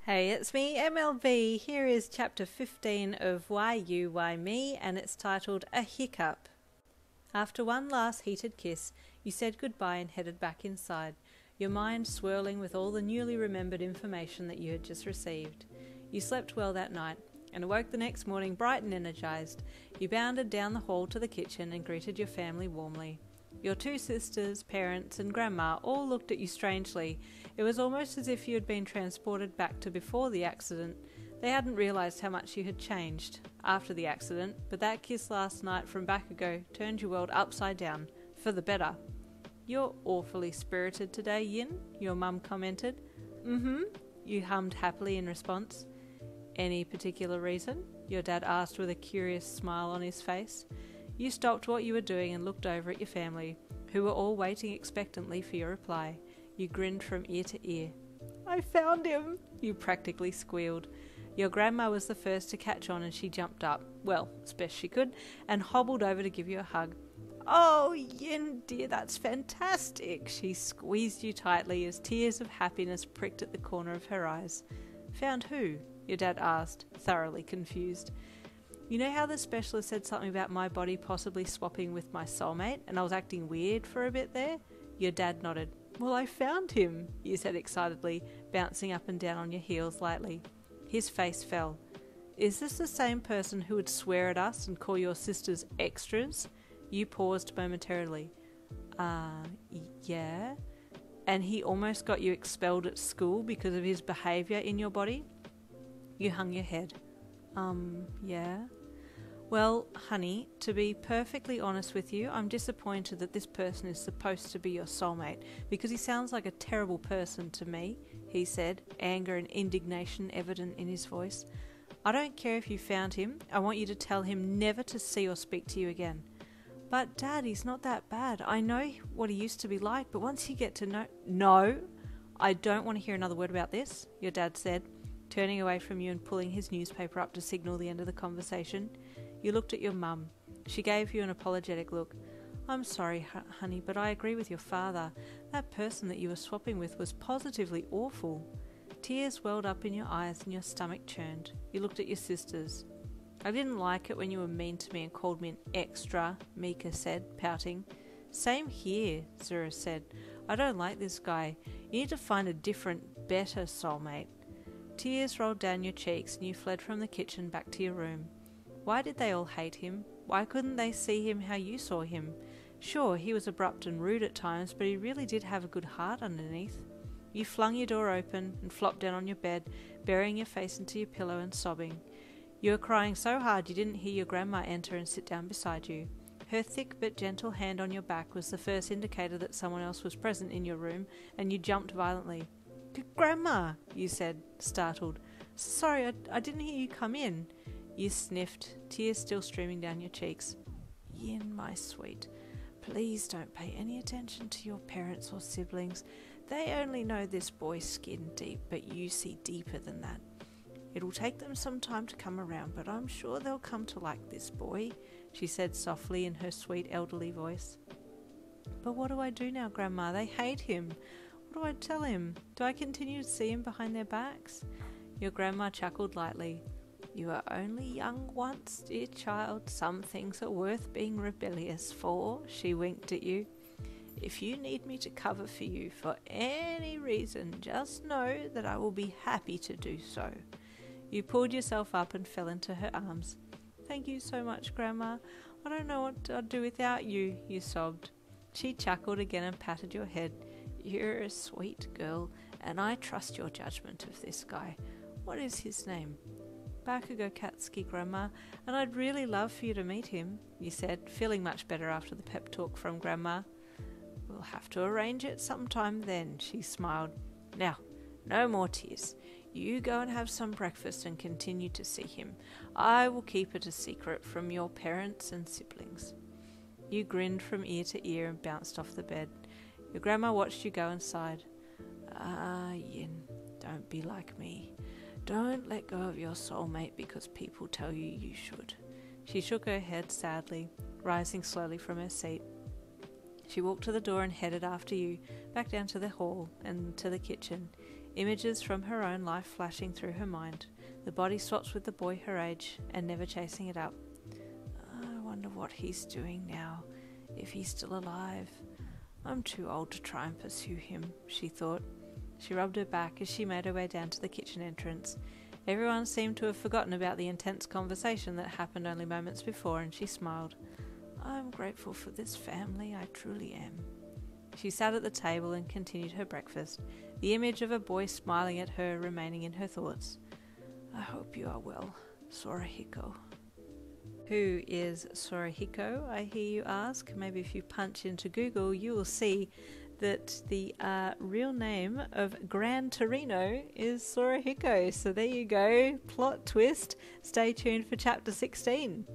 Hey, it's me, MLV. Here is chapter 15 of Why You, Why Me, and it's titled A Hiccup. After one last heated kiss, you said goodbye and headed back inside, your mind swirling with all the newly remembered information that you had just received. You slept well that night, and awoke the next morning bright and energized. You bounded down the hall to the kitchen and greeted your family warmly. Your two sisters, parents, and grandma all looked at you strangely. It was almost as if you had been transported back to before the accident. They hadn't realised how much you had changed after the accident, but that kiss last night from Bakugou turned your world upside down, for the better. "You're awfully spirited today, Yin," your mum commented. "Mm-hmm," you hummed happily in response. "Any particular reason?" your dad asked with a curious smile on his face. You stopped what you were doing and looked over at your family, who were all waiting expectantly for your reply. You grinned from ear to ear. "I found him," you practically squealed. Your grandma was the first to catch on and she jumped up, well, as best she could, and hobbled over to give you a hug. "Oh, Yin dear, that's fantastic." She squeezed you tightly as tears of happiness pricked at the corner of her eyes. "Found who?" your dad asked, thoroughly confused. "You know how the specialist said something about my body possibly swapping with my soulmate, and I was acting weird for a bit there?" Your dad nodded. "Well, I found him," you said excitedly, bouncing up and down on your heels lightly. His face fell. "Is this the same person who would swear at us and call your sisters extras?" You paused momentarily. Yeah? And he almost got you expelled at school because of his behaviour in your body?" You hung your head. Yeah? "Well, honey, to be perfectly honest with you, I'm disappointed that this person is supposed to be your soulmate, because he sounds like a terrible person to me," he said, anger and indignation evident in his voice. "I don't care if you found him. I want you to tell him never to see or speak to you again." "But Dad, he's not that bad. I know what he used to be like, but once you get to know—" "No, I don't want to hear another word about this," your dad said, turning away from you and pulling his newspaper up to signal the end of the conversation. You looked at your mum. She gave you an apologetic look. "I'm sorry, honey, but I agree with your father. That person that you were swapping with was positively awful." Tears welled up in your eyes and your stomach churned. You looked at your sisters. "I didn't like it when you were mean to me and called me an extra," Mika said, pouting. "Same here," Zura said. "I don't like this guy. You need to find a different, better soulmate." Tears rolled down your cheeks and you fled from the kitchen back to your room. Why did they all hate him? Why couldn't they see him how you saw him? Sure, he was abrupt and rude at times, but he really did have a good heart underneath. You flung your door open and flopped down on your bed, burying your face into your pillow and sobbing. You were crying so hard you didn't hear your grandma enter and sit down beside you. Her thick but gentle hand on your back was the first indicator that someone else was present in your room, and you jumped violently. "Grandma," you said, startled. "Sorry, I didn't hear you come in." You sniffed, tears still streaming down your cheeks. "Yin, my sweet, please don't pay any attention to your parents or siblings. They only know this boy's skin deep, but you see deeper than that. It'll take them some time to come around, but I'm sure they'll come to like this boy," she said softly in her sweet elderly voice. "But what do I do now, Grandma? They hate him. What do I tell him? Do I continue to see him behind their backs?" Your grandma chuckled lightly. "You are only young once, dear child. Some things are worth being rebellious for," she winked at you. "If you need me to cover for you for any reason, just know that I will be happy to do so." You pulled yourself up and fell into her arms. "Thank you so much, Grandma. I don't know what I'd do without you," you sobbed. She chuckled again and patted your head. "You're a sweet girl, and I trust your judgment of this guy. What is his name?" "Bakugou Katsuki, Grandma, and I'd really love for you to meet him," you said, feeling much better after the pep talk from Grandma. "We'll have to arrange it sometime then," she smiled. "Now, no more tears. You go and have some breakfast and continue to see him. I will keep it a secret from your parents and siblings." You grinned from ear to ear and bounced off the bed. Your grandma watched you go and sighed. "Ah, Yin, don't be like me. Don't let go of your soulmate because people tell you you should." She shook her head sadly, rising slowly from her seat. She walked to the door and headed after you, back down to the hall and to the kitchen. images from her own life flashing through her mind, the body swaps with the boy her age and never chasing it up. I wonder what he's doing now, if he's still alive. I'm too old to try and pursue him, she thought. She rubbed her back as she made her way down to the kitchen entrance. Everyone seemed to have forgotten about the intense conversation that happened only moments before, and she smiled. I'm grateful for this family, I truly am. She sat at the table and continued her breakfast, the image of a boy smiling at her remaining in her thoughts. I hope you are well, Sorahiko. Who is Sorahiko, I hear you ask? Maybe if you punch into Google, you will see that the real name of Gran Torino is Sorahiko. So there you go, plot twist. Stay tuned for chapter 16.